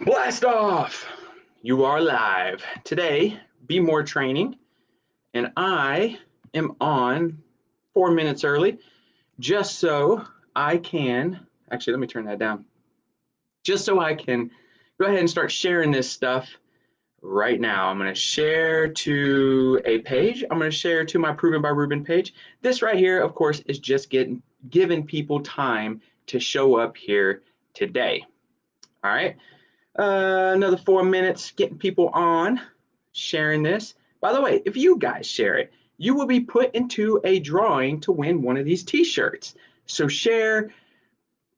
Blast off! You are live. Today, Be More Training, and I am on 4 minutes early just so I can, actually, let me turn that down, just so I can go ahead and start sharing this stuff right now. I'm going to share to a page. I'm going to share to my Proven by Ruben page. This right here, of course, is just giving people time to show up here today. All right. Another 4 minutes getting people on, sharing this. By the way, if you guys share it, you will be put into a drawing to win one of these t-shirts. So share.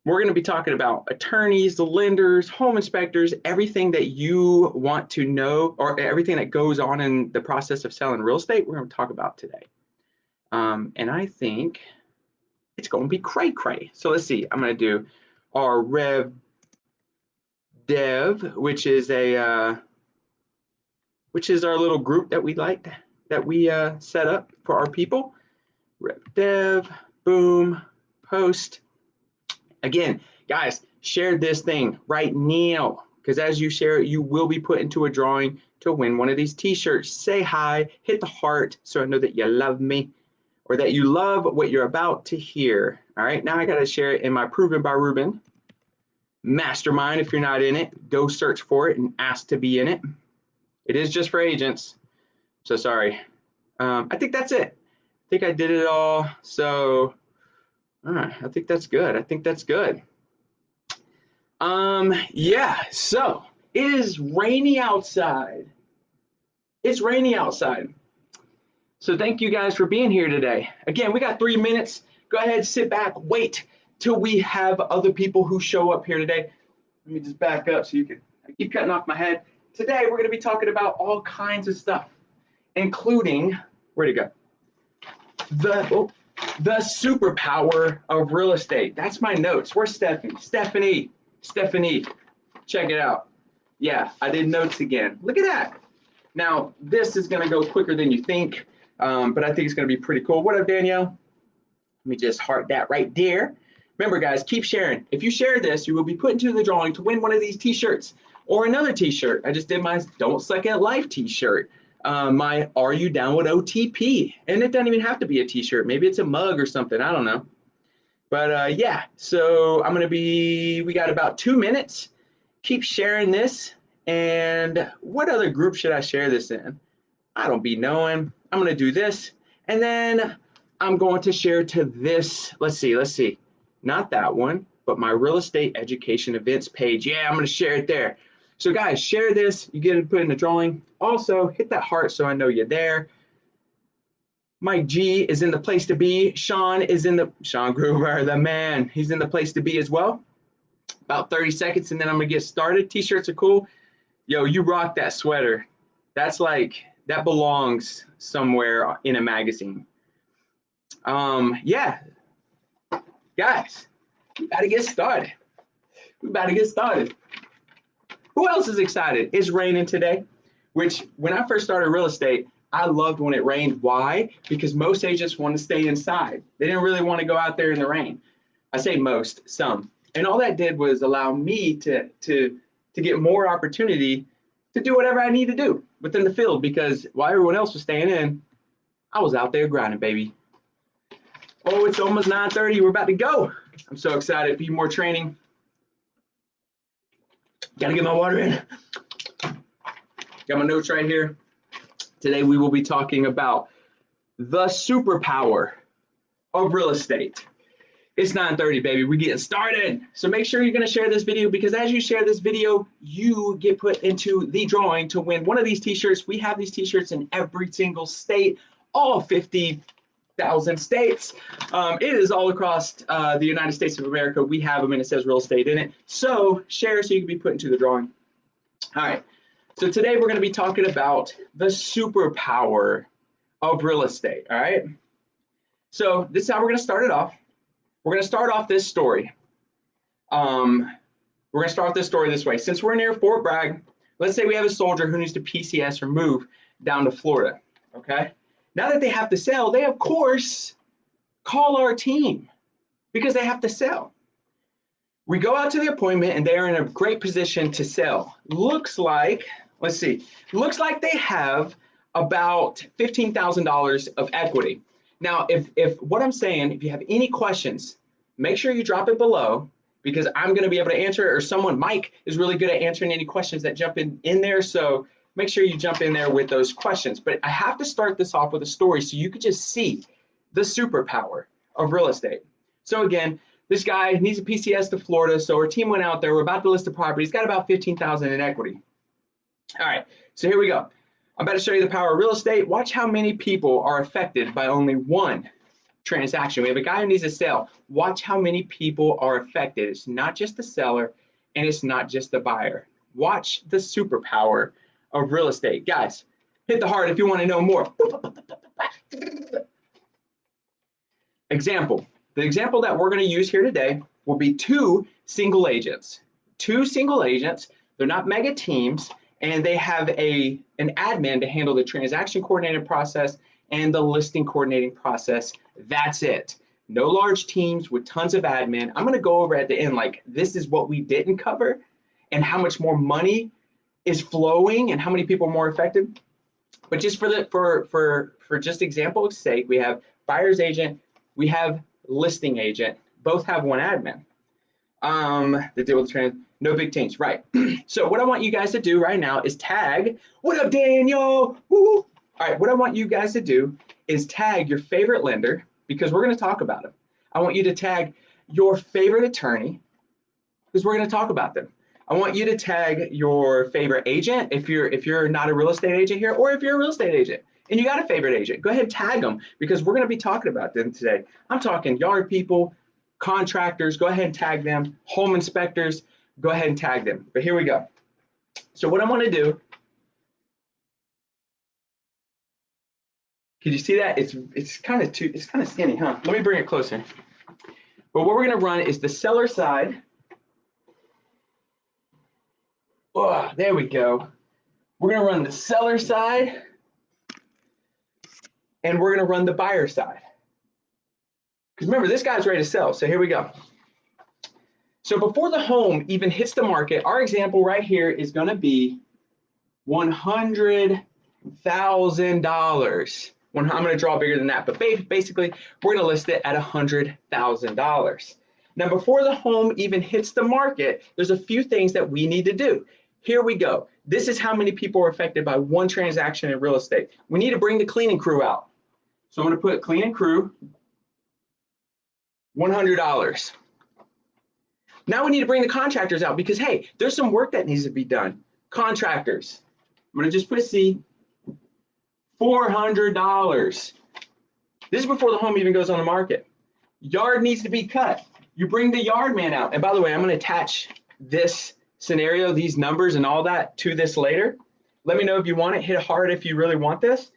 We're going to be talking about attorneys, the lenders, home inspectors, everything that you want to know, or everything that goes on in the process of selling real estate, we're going to talk about today. And I think it's going to be cray-cray. So let's see. I'm going to do our Rev Dev, which is our little group that we set up for our people. Rev Dev, boom, post. Again, guys, share this thing right now, because as you share it, you will be put into a drawing to win one of these t-shirts. Say hi, hit the heart so I know that you love me or that you love what you're about to hear. All right, now I got to share it in my Proven by Ruben Mastermind. If you're not in it, go search for it and ask to be in it. It is just for agents, so sorry. I think that's it. I think I did it all. So, all right, I think that's good. Yeah, so it is rainy outside. It's rainy outside. So thank you guys for being here today. Again, we got 3 minutes. Go ahead, sit back, wait till we have other people who show up here today. Let me just back up so you can, I keep cutting off my head. Today, we're going to be talking about all kinds of stuff, including, where'd it go? The superpower of real estate. That's my notes. Where's Stephanie? Stephanie, check it out. Yeah, I did notes again. Look at that. Now, this is going to go quicker than you think, but I think it's going to be pretty cool. What up, Danielle? Let me just heart that right there. Remember, guys, keep sharing. If you share this, you will be put into the drawing to win one of these t-shirts or another t-shirt. I just did my Don't Suck at Life t-shirt, my Are You Down with OTP? And it doesn't even have to be a t-shirt. Maybe it's a mug or something. I don't know. But yeah, so we got about 2 minutes. Keep sharing this. And what other group should I share this in? I don't be knowing. I'm going to do this. And then I'm going to share to this. Let's see. Not that one, but my real estate education events page. Yeah, I'm going to share it there. So guys, share this. You get it put in the drawing. Also, hit that heart so I know you're there. Mike G is in the place to be. Sean Gruber, the man. He's in the place to be as well. About 30 seconds, and then I'm going to get started. T-shirts are cool. Yo, you rock that sweater. That's like, that belongs somewhere in a magazine. Yeah. Guys, we got to get started. Who else is excited? It's raining today, which when I first started real estate, I loved when it rained. Why? Because most agents want to stay inside. They didn't really want to go out there in the rain. I say most, some. And all that did was allow me to get more opportunity to do whatever I need to do within the field, because while everyone else was staying in, I was out there grinding, baby. Oh, it's almost 9:30. We're about to go. I'm so excited. Be more training. Got to get my water in. Got my notes right here. Today we will be talking about the superpower of real estate. It's 9:30, baby. We're getting started. So make sure you're going to share this video, because as you share this video, you get put into the drawing to win one of these t-shirts. We have these t-shirts in every single state, all 50,000 states. It is all across the United States of America. We have them, and it says real estate in it. So share so you can be put into the drawing. All right. So today we're going to be talking about the superpower of real estate. All right. So this is how we're going to start it off. We're going to start off this story. This way. Since we're near Fort Bragg, let's say we have a soldier who needs to PCS or move down to Florida. Okay. Now that they have to sell, they of course call our team because they have to sell. We go out to the appointment and they are in a great position to sell. Looks like, let's see, looks like they have about $15,000 of equity. Now, if what I'm saying, if you have any questions, make sure you drop it below because I'm going to be able to answer it, or someone, Mike, is really good at answering any questions that jump in there. So make sure you jump in there with those questions. But I have to start this off with a story so you could just see the superpower of real estate. So again, this guy needs a PCS to Florida. So our team went out there. We're about to list the property. He's got about 15,000 in equity. All right, so here we go. I'm about to show you the power of real estate. Watch how many people are affected by only one transaction. We have a guy who needs a sale. Watch how many people are affected. It's not just the seller and it's not just the buyer. Watch the superpower of real estate. Guys, hit the heart if you want to know more. Example. The example that we're going to use here today will be two single agents. Two single agents. They're not mega teams, and they have an admin to handle the transaction coordinating process and the listing coordinating process. That's it. No large teams with tons of admin. I'm going to go over at the end, like, this is what we didn't cover and how much more money is flowing and how many people are more affected. But just for just example's sake, we have buyer's agent, we have listing agent, both have one admin. The deal with no big change, right? So what I want you guys to do right now is tag, what up, Daniel? Woo! All right, what I want you guys to do is tag your favorite lender, because we're going to talk about them. I want you to tag your favorite attorney, because we're going to talk about them. I want you to tag your favorite agent if you're not a real estate agent here, or if you're a real estate agent and you got a favorite agent, go ahead and tag them, because we're going to be talking about them today. I'm talking yard people, contractors, go ahead and tag them, home inspectors, go ahead and tag them. But here we go. So what I want to do, can you see that? It's kind of skinny, huh? Let me bring it closer. But what we're going to run is the seller side. Oh, there we go. We're going to run the seller side, and we're going to run the buyer side. Because remember, this guy's ready to sell. So here we go. So before the home even hits the market, our example right here is going to be $100,000. I'm going to draw bigger than that, but basically, we're going to list it at $100,000. Now, before the home even hits the market, there's a few things that we need to do. Here we go. This is how many people are affected by one transaction in real estate. We need to bring the cleaning crew out. So I'm going to put cleaning crew, $100. Now we need to bring the contractors out because, hey, there's some work that needs to be done. Contractors, I'm going to just put a C, $400. This is before the home even goes on the market. Yard needs to be cut. You bring the yard man out. And by the way, I'm going to attach this scenario, these numbers and all that to this later. Let me know if you want it. Hit hard if you really want this.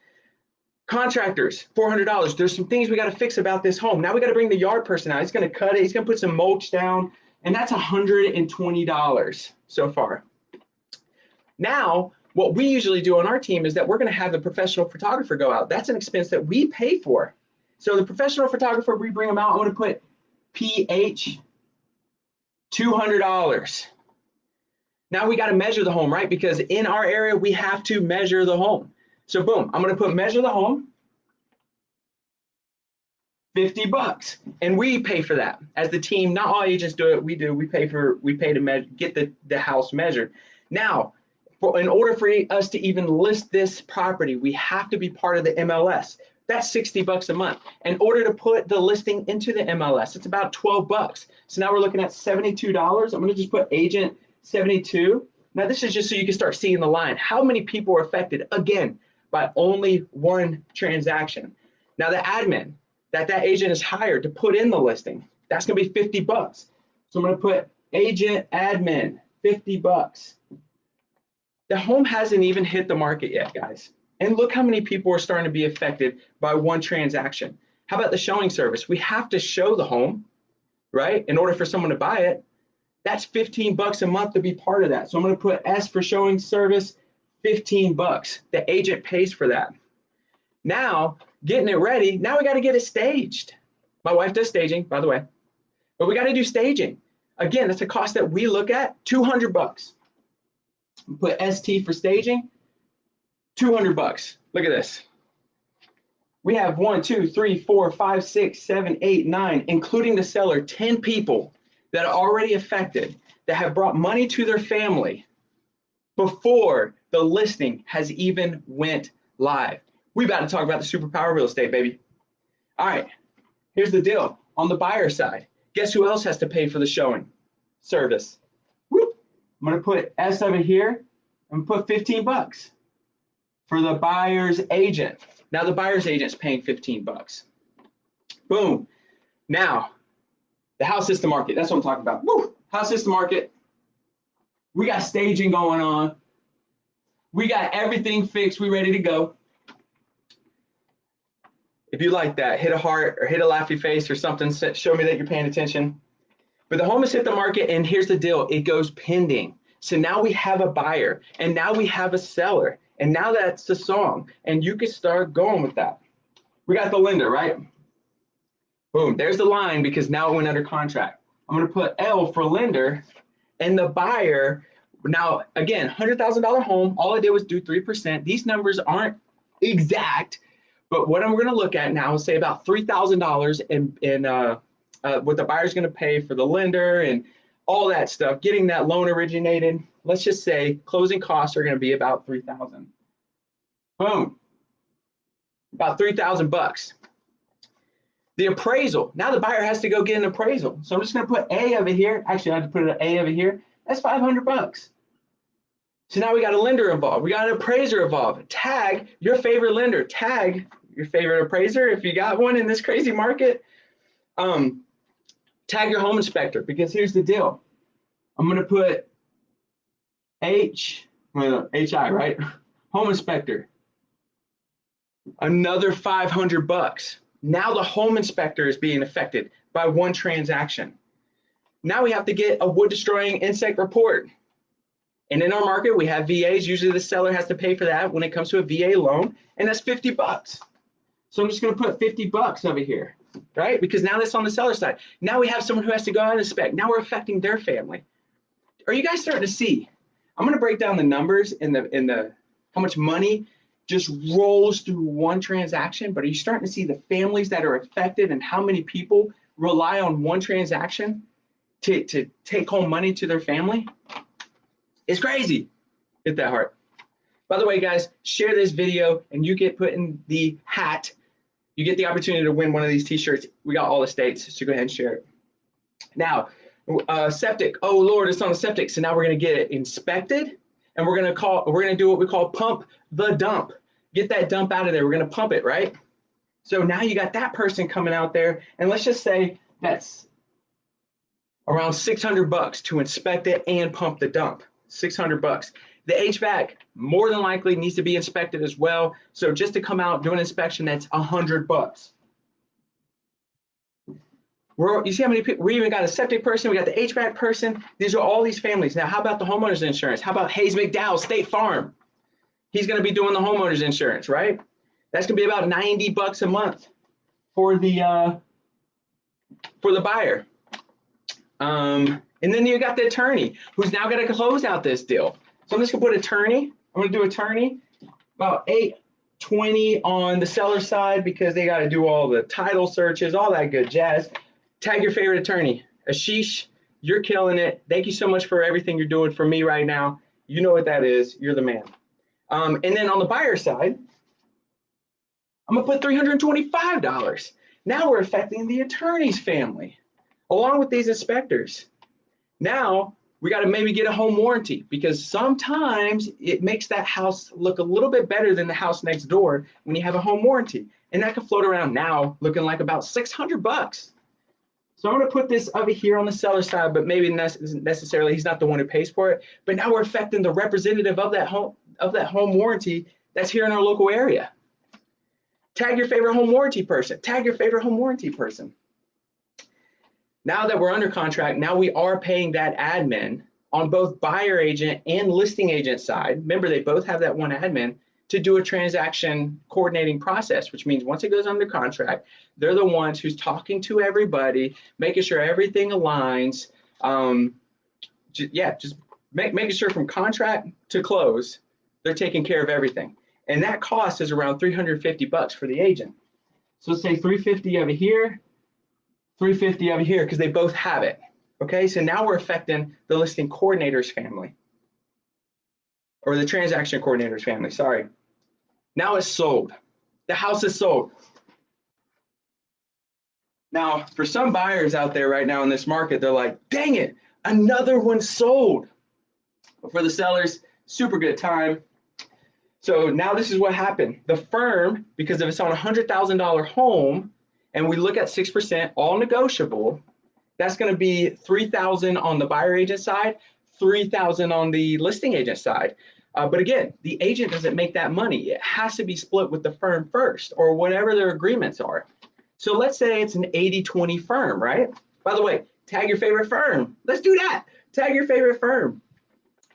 Contractors, $400. There's some things we got to fix about this home. Now we got to bring the yard person out. He's going to cut it. He's going to put some mulch down. And that's $120 so far. Now, what we usually do on our team is that we're going to have the professional photographer go out. That's an expense that we pay for. So the professional photographer, we bring them out. I'm going to put PH, $200. Now we got to measure the home, right? Because in our area, we have to measure the home. So boom, I'm going to put measure the home, $50, and we pay for that as the team. Not all agents do it. We do. We pay to get the house measured. Now, in order for us to even list this property, we have to be part of the MLS. That's $60 a month. In order to put the listing into the MLS, it's about $12. So now we're looking at $72. I'm going to just put agent 72. Now this is just so you can start seeing the line. How many people are affected, again, by only one transaction? Now the admin that agent is hired to put in the listing, that's going to be $50. So I'm going to put agent admin, $50. The home hasn't even hit the market yet, guys. And look how many people are starting to be affected by one transaction. How about the showing service? We have to show the home, right? In order for someone to buy it. That's $15 a month to be part of that. So I'm going to put S for showing service, $15. The agent pays for that. Now, getting it ready, now we got to get it staged. My wife does staging, by the way, but we got to do staging. Again, that's a cost that we look at, 200 bucks. Put ST for staging, 200 bucks. Look at this. We have 1, 2, 3, 4, 5, 6, 7, 8, 9, including the seller, 10 people that are already affected, that have brought money to their family before the listing has even went live. We about to talk about the superpower of real estate, baby. All right, here's the deal. On the buyer side, guess who else has to pay for the showing? Service. Whoop. I'm gonna put S over here and put 15 bucks for the buyer's agent. Now the buyer's agent's paying 15 bucks. Boom. Now, the house system market, that's what I'm talking about. Woo. House system market. We got staging going on. We got everything fixed. We ready to go. If you like that, hit a heart or hit a laughy face or something. Show me that you're paying attention. But the home has hit the market, and here's the deal. It goes pending. So now we have a buyer, and now we have a seller, and now that's the song, and you can start going with that. We got the lender, right? Boom, there's the line because now it went under contract. I'm gonna put L for lender, and the buyer, now again, $100,000 home, all I did was do 3%. These numbers aren't exact, but what I'm gonna look at now is say about $3,000 in what the buyer's gonna pay for the lender and all that stuff, getting that loan originated. Let's just say closing costs are gonna be about $3,000. Boom, about 3,000 bucks. The appraisal, now the buyer has to go get an appraisal. So I'm just gonna put A over here. Actually, I have to put an A over here. That's 500 bucks. So now we got a lender involved. We got an appraiser involved. Tag your favorite lender. Tag your favorite appraiser if you got one in this crazy market. Tag your home inspector, because here's the deal. I'm gonna put HI, right? Home inspector. Another 500 bucks. Now the home inspector is being affected by one transaction. Now we have to get a wood destroying insect report. And in our market, we have VAs. Usually the seller has to pay for that when it comes to a VA loan, and that's 50 bucks. So I'm just gonna put 50 bucks over here, right? Because now that's on the seller side. Now we have someone who has to go out and inspect. Now we're affecting their family. Are you guys starting to see? I'm gonna break down the numbers in the how much money just rolls through one transaction, but are you starting to see the families that are affected and how many people rely on one transaction to take home money to their family? It's crazy. Hit that heart. By the way, guys, share this video and you get put in the hat. You get the opportunity to win one of these t-shirts. We got all the states, so go ahead and share it. Now, septic. Oh Lord, it's on the septic. So now we're gonna get it inspected, and we're gonna do what we call pump the dump. Get that dump out of there. We're gonna pump it, right? So now you got that person coming out there, and let's just say that's around 600 bucks to inspect it and pump the dump. 600 bucks. The HVAC more than likely needs to be inspected as well. So just to come out, do an inspection, that's 100 bucks. You see how many people? We even got a septic person, we got the HVAC person. These are all these families. Now, how about the homeowner's insurance? How about Hayes McDowell, State Farm? He's gonna be doing the homeowner's insurance, right? That's gonna be about 90 bucks a month for the buyer. And then you got the attorney who's now gonna close out this deal. So I'm just gonna put attorney. I'm gonna do attorney, about $820 on the seller side because they gotta do all the title searches, all that good jazz. Tag your favorite attorney. Ashish, you're killing it. Thank you so much for everything you're doing for me right now. You know what that is. You're the man. And then on the buyer side, I'm gonna put $325. Now we're affecting the attorney's family, along with these inspectors. Now we got to maybe get a home warranty, because sometimes it makes that house look a little bit better than the house next door when you have a home warranty, and that can float around now looking like about 600 bucks. So I'm going to put this over here on the seller side, but maybe necessarily he's not the one who pays for it. But now we're affecting the representative of that home warranty that's here in our local area. Tag your favorite home warranty person. Tag your favorite home warranty person. Now that we're under contract, now we are paying that admin on both buyer agent and listing agent side. Remember, they both have that one admin to do a transaction coordinating process, which means once it goes under contract, they're the ones who's talking to everybody, making sure everything aligns, Just making sure from contract to close, they're taking care of everything. And that cost is around $350 for the agent. So let's say 350 over here, 350 over here, because they both have it. Okay, so now we're affecting the listing coordinator's family, or the transaction coordinator's family, sorry. Now it's sold. The house is sold. Now, for some buyers out there right now in this market, they're like, dang it, another one sold. But for the sellers, super good time. So now this is what happened. The firm, because if it's on a $100,000 home, and we look at 6%, all negotiable, that's going to be $3,000 on the buyer agent side, $3,000 on the listing agent side. But again, the agent doesn't make that money. It has to be split with the firm first, or whatever their agreements are. So let's say it's an 80-20 firm, right? By the way, tag your favorite firm. Let's do that. Tag your favorite firm.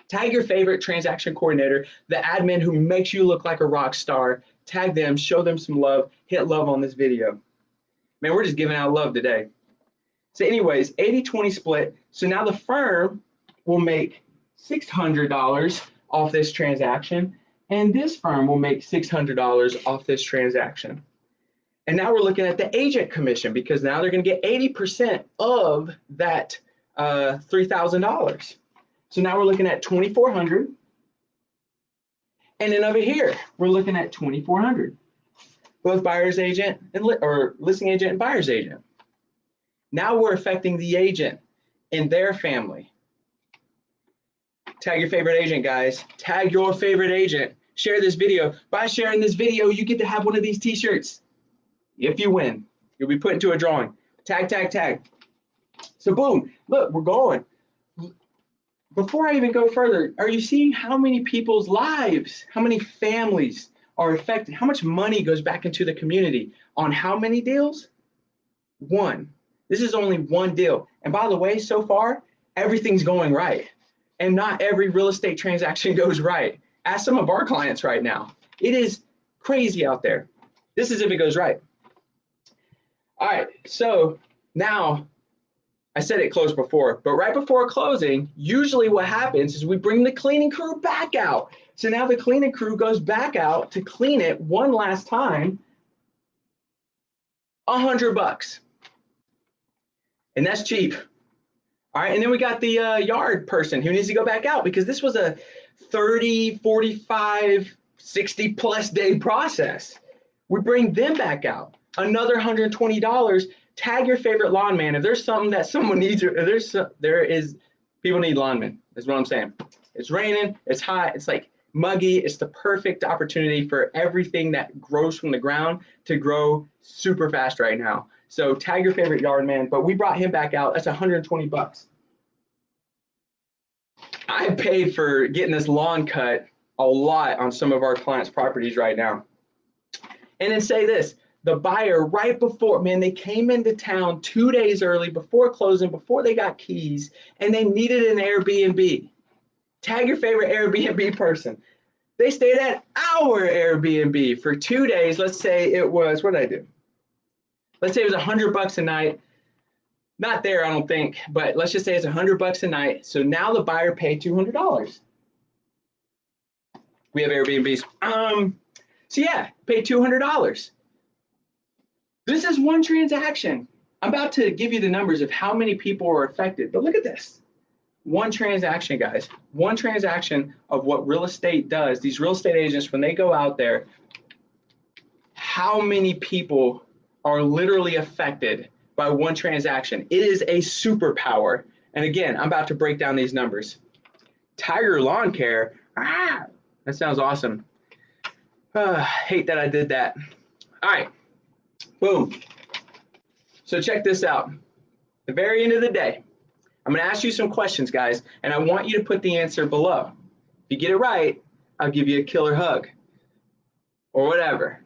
Tag your favorite transaction coordinator, the admin who makes you look like a rock star. Tag them, show them some love, hit love on this video. Man, we're just giving out love today. So anyways, 80-20 split. So now the firm will make $600 off this transaction, and this firm will make $600 off this transaction. And now we're looking at the agent commission, because now they're going to get 80% of that $3,000. So now we're looking at $2,400. And then over here, we're looking at $2,400. Both buyer's agent or listing agent and buyer's agent. Now we're affecting the agent and their family. Tag your favorite agent, guys. Tag your favorite agent. Share this video. By sharing this video, you get to have one of these t-shirts. If you win, you'll be put into a drawing. Tag, tag, tag. So boom, look, we're going. Before I even go further, are you seeing how many people's lives, how many families are affected? How much money goes back into the community on how many deals? One. This is only one deal. And by the way, so far, everything's going right. And not every real estate transaction goes right. Ask some of our clients right now. It is crazy out there. This is if it goes right. All right, so now, I said it closed before, but right before closing, usually what happens is we bring the cleaning crew back out. So now the cleaning crew goes back out to clean it one last time, $100. And that's cheap. All right, and then we got the yard person who needs to go back out, because this was a 30, 45, 60 plus day process. We bring them back out, another $120. Tag your favorite lawn man. If there's something that someone needs, people need lawnmen, is what I'm saying. It's raining, it's hot, it's like muggy. It's the perfect opportunity for everything that grows from the ground to grow super fast right now. So tag your favorite yard man, but we brought him back out. That's $120. I paid for getting this lawn cut a lot on some of our clients' properties right now. And then say this, the buyer right before, man, they came into town 2 days early before closing, before they got keys, and they needed an Airbnb. Tag your favorite Airbnb person. They stayed at our Airbnb for 2 days. Let's say it was, what did I do? Let's say it was $100 a night. Not there, I don't think, but let's just say it's $100 a night. So now the buyer paid $200. We have Airbnbs. So yeah, paid $200. This is one transaction. I'm about to give you the numbers of how many people were affected, but look at this. One transaction, guys. One transaction of what real estate does. These real estate agents, when they go out there, how many people are literally affected by one transaction? It is a superpower. And again, I'm about to break down these numbers. Tiger Lawn Care. That sounds awesome. Hate that I did that. All right. Boom. So check this out. At the very end of the day, I'm going to ask you some questions, guys, and I want you to put the answer below. If you get it right, I'll give you a killer hug or whatever.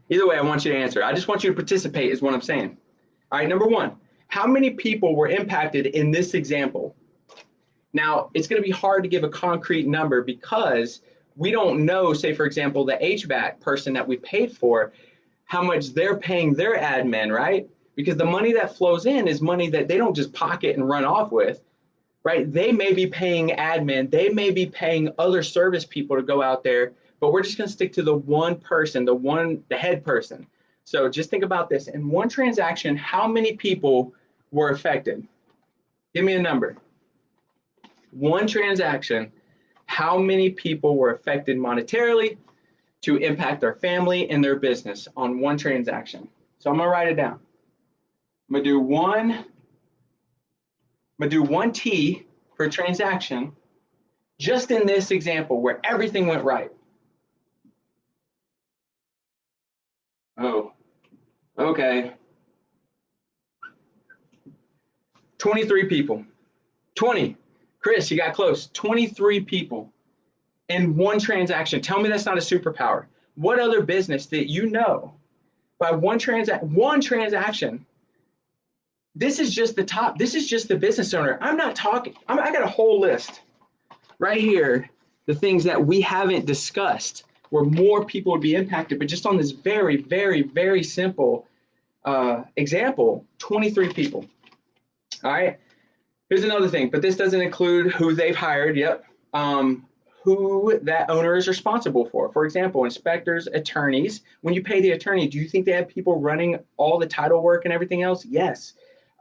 Either way, I want you to answer. I just want you to participate is what I'm saying. All right, number one, how many people were impacted in this example? Now, it's going to be hard to give a concrete number because we don't know, say, for example, the HVAC person that we paid for, how much they're paying their admin, right? Because the money that flows in is money that they don't just pocket and run off with. right? They may be paying admin, they may be paying other service people to go out there, but we're just going to stick to the one person, the head person. So just think about this. In one transaction, how many people were affected? Give me a number. One transaction, how many people were affected monetarily to impact their family and their business on one transaction? So I'm going to write it down. I'm going to do one T per transaction, just in this example where everything went right. Oh, okay. 23 people. 20. Chris, you got close. 23 people in one transaction. Tell me that's not a superpower. What other business that you know by one transaction? This is just the top. This is just the business owner. I'm not talking. I got a whole list right here. The things that we haven't discussed where more people would be impacted, but just on this very, very, very simple example, 23 people. All right. Here's another thing, but this doesn't include who they've hired. Yep. Who that owner is responsible for. For example, inspectors, attorneys. When you pay the attorney, do you think they have people running all the title work and everything else? Yes.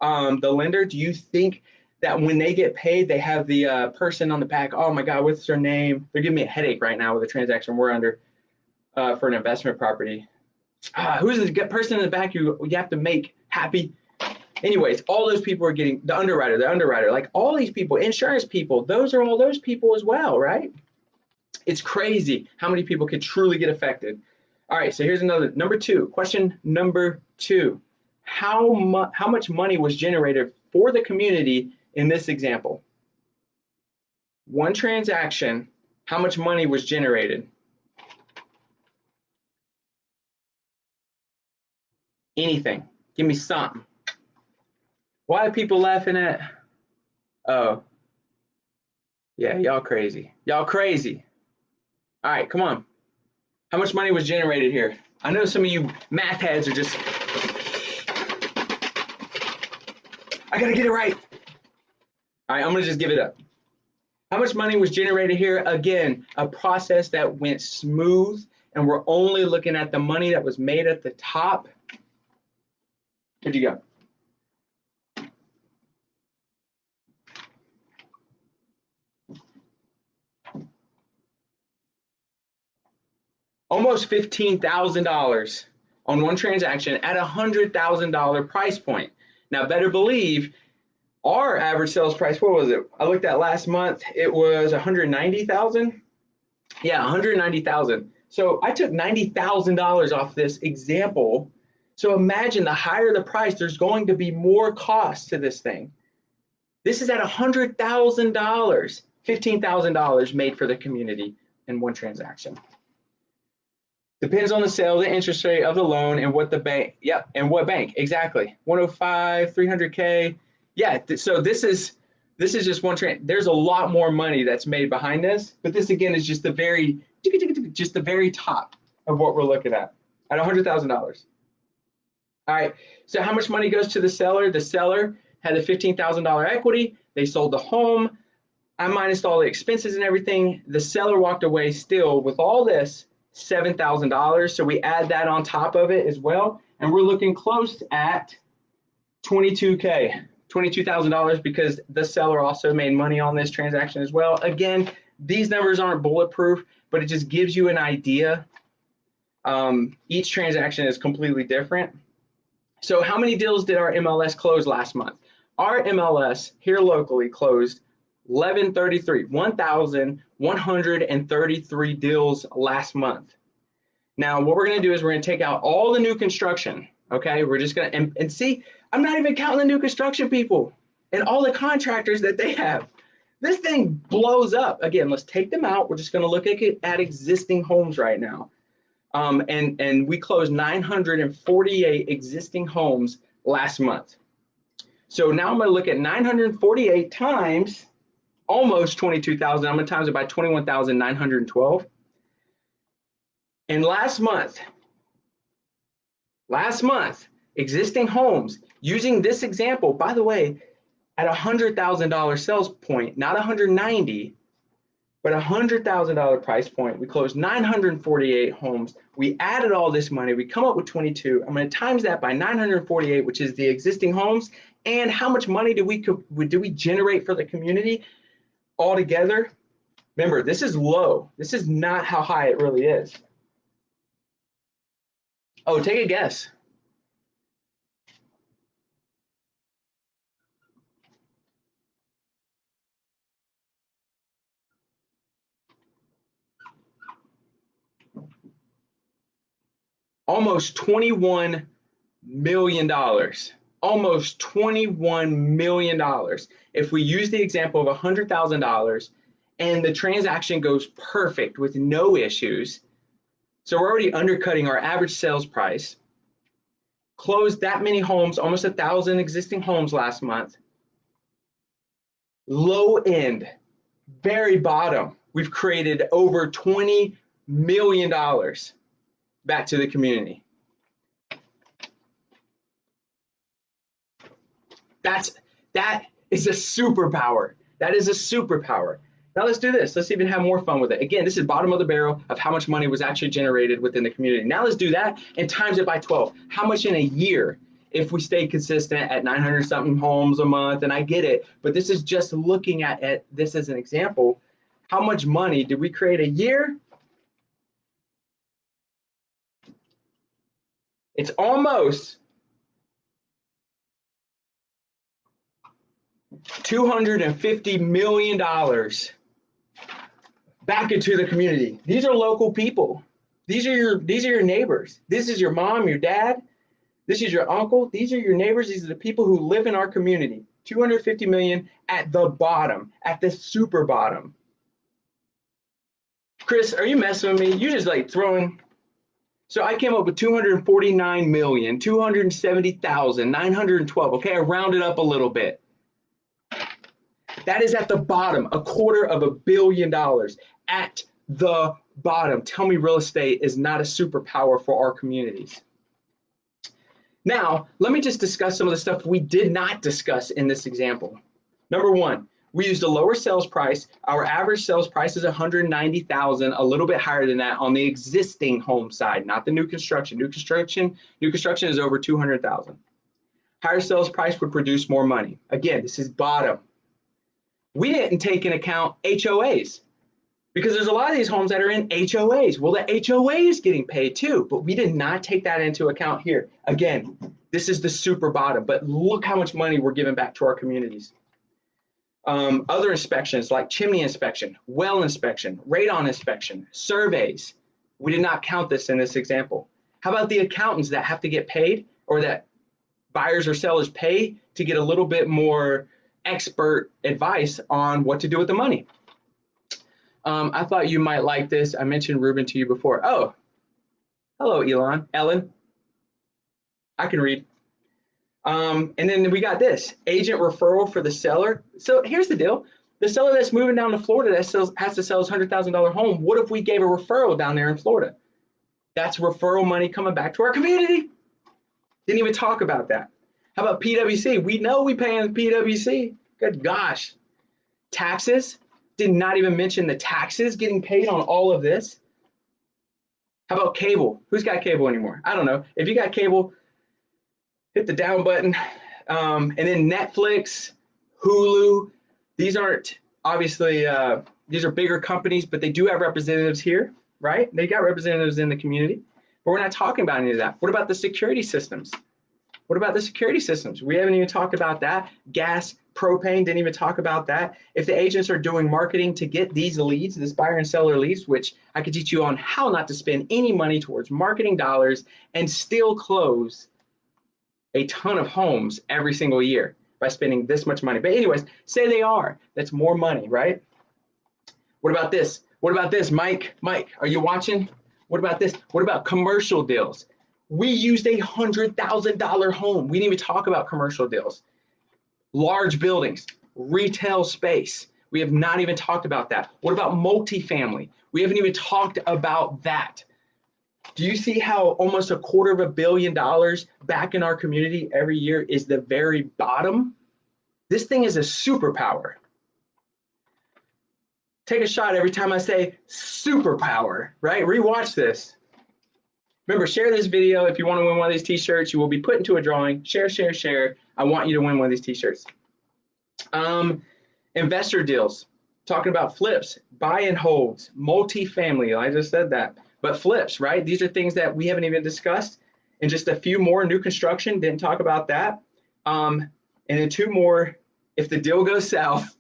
The lender, do you think that when they get paid, they have the person on the back, oh my God, what's their name? They're giving me a headache right now with the transaction we're under for an investment property. Who's the person in the back you have to make happy? Anyways, all those people are getting the underwriter, like all these people, insurance people, those are all those people as well, right? It's crazy how many people could truly get affected. All right, so here's another, number two, question number two. How much money was generated for the community in this example? One transaction, how much money was generated? Anything. Give me something. Why are people laughing at? Oh, yeah, y'all crazy. Y'all crazy. All right, come on. How much money was generated here? I know some of you math heads are just, I gotta get it right. All right, I'm gonna just give it up. How much money was generated here? Again, a process that went smooth, and we're only looking at the money that was made at the top. Where'd you go? Almost $15,000 on one transaction at a $100,000 price point. Now, better believe our average sales price, what was it? I looked at last month, it was 190,000. Yeah, 190,000. So I took $90,000 off this example. So imagine the higher the price, there's going to be more cost to this thing. This is at $100,000, $15,000 made for the community in one transaction. Depends on the sale, the interest rate of the loan, and what the bank, yep, and what bank, exactly. 105, 300K. Yeah, so this is just one trend. There's a lot more money that's made behind this, but this again is just the very top of what we're looking at $100,000. All right, so how much money goes to the seller? The seller had a $15,000 equity. They sold the home. I minused all the expenses and everything. The seller walked away still with all this $7,000. So we add that on top of it as well, and we're looking close at $22,000 because the seller also made money on this transaction as well. Again, these numbers aren't bulletproof, but it just gives you an idea. Each transaction is completely different. So how many deals did our MLS close last month? Our MLS here locally closed 1,133 deals last month. Now, what we're going to do is we're going to take out all the new construction. Okay, we're just going to, and see, I'm not even counting the new construction people and all the contractors that they have. This thing blows up. Again, let's take them out. We're just going to look at existing homes right now. And we closed 948 existing homes last month. So now I'm going to look at 948 times almost 22,000. I'm going to times it by 21,912. And last month, existing homes using this example, by the way, at a $100,000 sales point, not 190, but a $100,000 price point. We closed 948 homes. We added all this money. We come up with 22. I'm going to times that by 948, which is the existing homes. And how much money do we generate for the community altogether? Remember, this is low. This is not how high it really is. Oh, take a guess. Almost $21 million. Almost $21 million. If we use the example of $100,000 and the transaction goes perfect with no issues, so we're already undercutting our average sales price, closed that many homes, almost 1,000 existing homes last month. Low end, very bottom, we've created over $20 million back to the community. That is a superpower. That is a superpower. Now let's do this. Let's even have more fun with it. Again, this is bottom of the barrel of how much money was actually generated within the community. Now let's do that and times it by 12. How much in a year if we stay consistent at 900 something homes a month? And I get it, but this is just looking at this as an example. How much money did we create a year? It's almost $250 million back into the community. These are local people. These are your neighbors. This is your mom, your dad. This is your uncle. These are your neighbors. These are the people who live in our community. 250 million at the bottom, at the super bottom. Chris, are you messing with me? You just like throwing. So I came up with 249,270,912. Okay, I rounded up a little bit. That is at the bottom, $250 million at the bottom. Tell me real estate is not a superpower for our communities. Now, let me just discuss some of the stuff we did not discuss in this example. Number one, we used a lower sales price. Our average sales price is $190,000, a little bit higher than that on the existing home side, not the new construction. New construction is over $200,000. Higher sales price would produce more money. Again, this is bottom. We didn't take into account HOAs because there's a lot of these homes that are in HOAs. Well, the HOA is getting paid too, but we did not take that into account here. Again, this is the super bottom, but look how much money we're giving back to our communities. Other inspections like chimney inspection, well inspection, radon inspection, surveys. We did not count this in this example. How about the accountants that have to get paid or that buyers or sellers pay to get a little bit more expert advice on what to do with the money? I thought you might like this. I mentioned Ruben to you before. Oh, hello, Ellen. I can read. And then we got this, agent referral for the seller. So here's the deal. The seller that's moving down to Florida that has to sell his $100,000 home, what if we gave a referral down there in Florida? That's referral money coming back to our community. Didn't even talk about that. How about PwC? We know we pay in PwC. Good gosh. Taxes. Did not even mention the taxes getting paid on all of this. How about cable? Who's got cable anymore? I don't know. If you got cable, hit the down button. And then Netflix, Hulu. These aren't obviously, these are bigger companies, but they do have representatives here, right? They got representatives in the community, but we're not talking about any of that. What about the security systems? What about the security systems? We haven't even talked about that. Gas, propane, didn't even talk about that. If the agents are doing marketing to get these leads, this buyer and seller leads, which I could teach you on how not to spend any money towards marketing dollars and still close a ton of homes every single year by spending this much money. But anyways, say they are, that's more money, right? What about this? What about this, Mike? Mike, are you watching? What about this? What about commercial deals? We used a $100,000 home. We didn't even talk about commercial deals. Large buildings, retail space. We have not even talked about that. What about multifamily? We haven't even talked about that. Do you see how almost $250 million back in our community every year is the very bottom? This thing is a superpower. Take a shot every time I say superpower, right? Rewatch this. Remember, share this video. If you want to win one of these t-shirts, you will be put into a drawing. Share, share, share. I want you to win one of these t-shirts. Investor deals, talking about flips, buy and holds, multifamily. I just said that, but flips, right? These are things that we haven't even discussed. And just a few more, new construction, didn't talk about that. And then two more, if the deal goes south,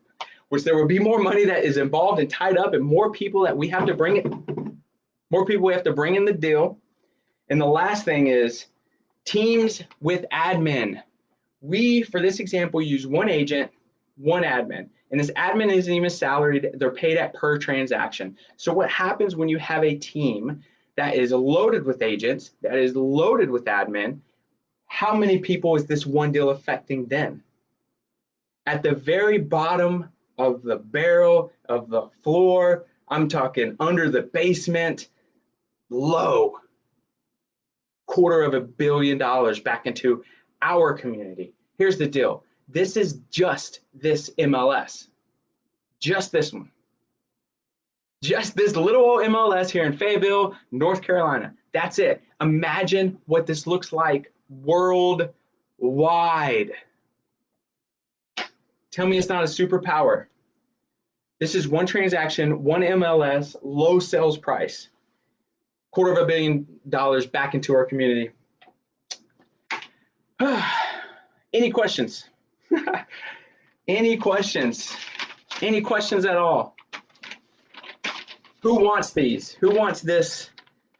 which there will be more money that is involved and tied up and more people that we have to bring in, more people we have to bring in the deal. And the last thing is teams with admin. We, for this example, use one agent, one admin. And this admin isn't even salaried, they're paid at per transaction. So what happens when you have a team that is loaded with agents, that is loaded with admin, how many people is this one deal affecting them? At the very bottom of the barrel of the floor, I'm talking under the basement, low, $250 million back into our community. Here's the deal. This is just this MLS, just this one, just this little old MLS here in Fayetteville, North Carolina. That's it. Imagine what this looks like worldwide. Tell me it's not a superpower. This is one transaction, one MLS, low sales price, $250 million back into our community. Any questions? Any questions? Any questions at all? Who wants these? Who wants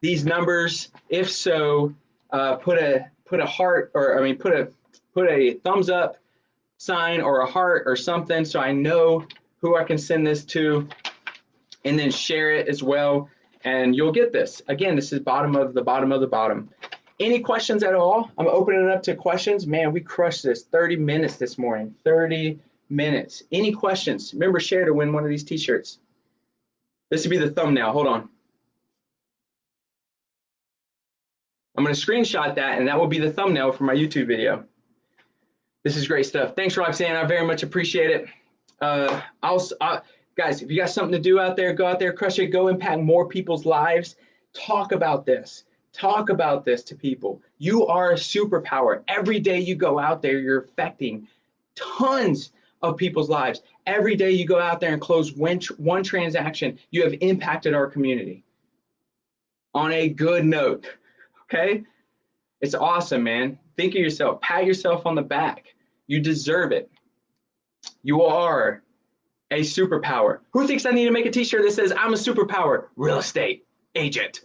these numbers? If so, put a heart, or I mean put a thumbs up sign or a heart or something, so I know who I can send this to, and then share it as well, and you'll get this. Again, this is bottom of the bottom of the bottom. Any questions at all? I'm opening it up to questions. Man, we crushed this. 30 minutes this morning. 30 minutes. Any questions? Remember, share to win one of these t-shirts. This would be the thumbnail. Hold on. I'm going to screenshot that, and that will be the thumbnail for my YouTube video. This is great stuff. Thanks, Roxanne. I very much appreciate it. Guys, if you got something to do out there, go out there, crush it, go impact more people's lives. Talk about this. Talk about this to people. You are a superpower. Every day you go out there, you're affecting tons of people's lives. Every day you go out there and close one transaction, you have impacted our community on a good note, okay? It's awesome, man. Think of yourself. Pat yourself on the back. You deserve it. You are a superpower. Who thinks I need to make a t-shirt that says, I'm a superpower real estate agent?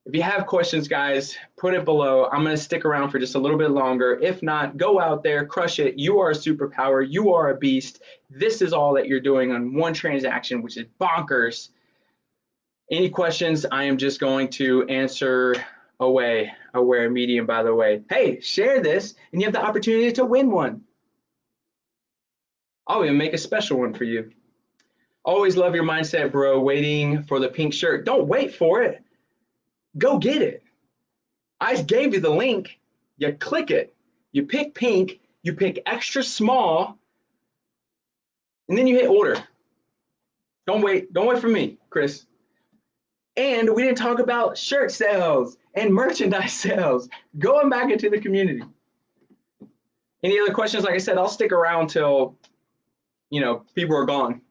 If you have questions, guys, put it below. I'm going to stick around for just a little bit longer. If not, go out there, crush it. You are a superpower. You are a beast. This is all that you're doing on one transaction, which is bonkers. Any questions? I am just going to answer away. I wear a medium, by the way. Hey, share this, and you have the opportunity to win one. I'll even make a special one for you. Always love your mindset, bro. Waiting for the pink shirt. Don't wait for it. Go get it. I gave you the link. You click it. You pick pink. You pick extra small. And then you hit order. Don't wait. Don't wait for me, Chris. And we didn't talk about shirt sales and merchandise sales. Going back into the community. Any other questions? Like I said, I'll stick around till, you know, people are gone.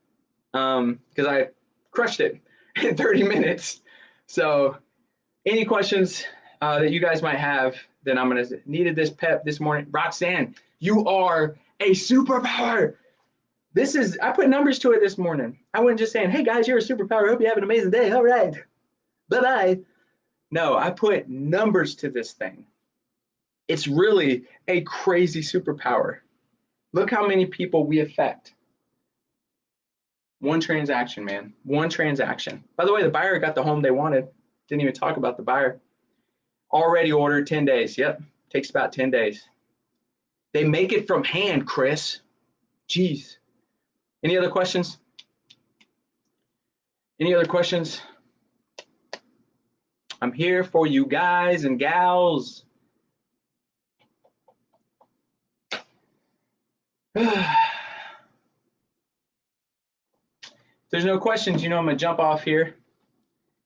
Because I crushed it in 30 minutes. So any questions that you guys might have, then I'm going to needed this pep this morning. Roxanne, you are a superpower. This is, I put numbers to it this morning. I wasn't just saying, hey guys, you're a superpower. I hope you have an amazing day. All right. Bye-bye. No, I put numbers to this thing. It's really a crazy superpower. Look how many people we affect. One transaction, man. One transaction. By the way, the buyer got the home they wanted. Didn't even talk about the buyer. Already ordered 10 days. Yep, takes about 10 days. They make it from hand, Chris. Jeez. Any other questions? Any other questions? I'm here for you guys and gals. there's no questions, you know, I'm gonna jump off here,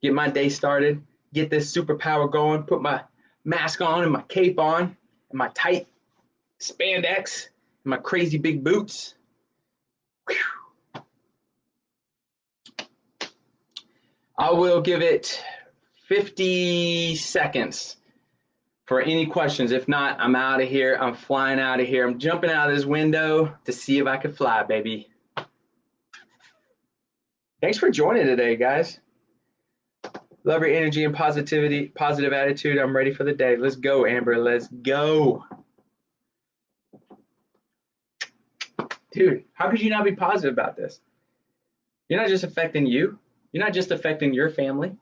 get my day started, get this superpower going, put my mask on and my cape on and my tight spandex and my crazy big boots. Whew. I will give it 50 seconds for any questions. If not, I'm out of here. I'm flying out of here. I'm jumping out of this window to see if I can fly, baby. Thanks for joining today, guys. Love your energy and positivity, positive attitude. I'm ready for the day. Let's go, Amber. Let's go. Dude, how could you not be positive about this? You're not just affecting you. You're not just affecting your family.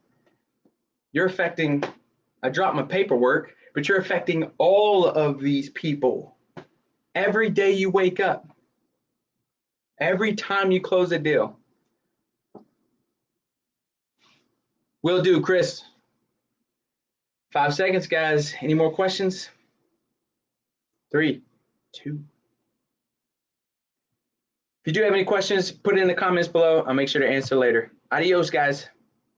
You're affecting, I dropped my paperwork, but you're affecting all of these people. Every day you wake up, every time you close a deal. Will do, Chris. 5 seconds, guys. Any more questions? 3, 2. If you do have any questions, put it in the comments below. I'll make sure to answer later. Adios, guys.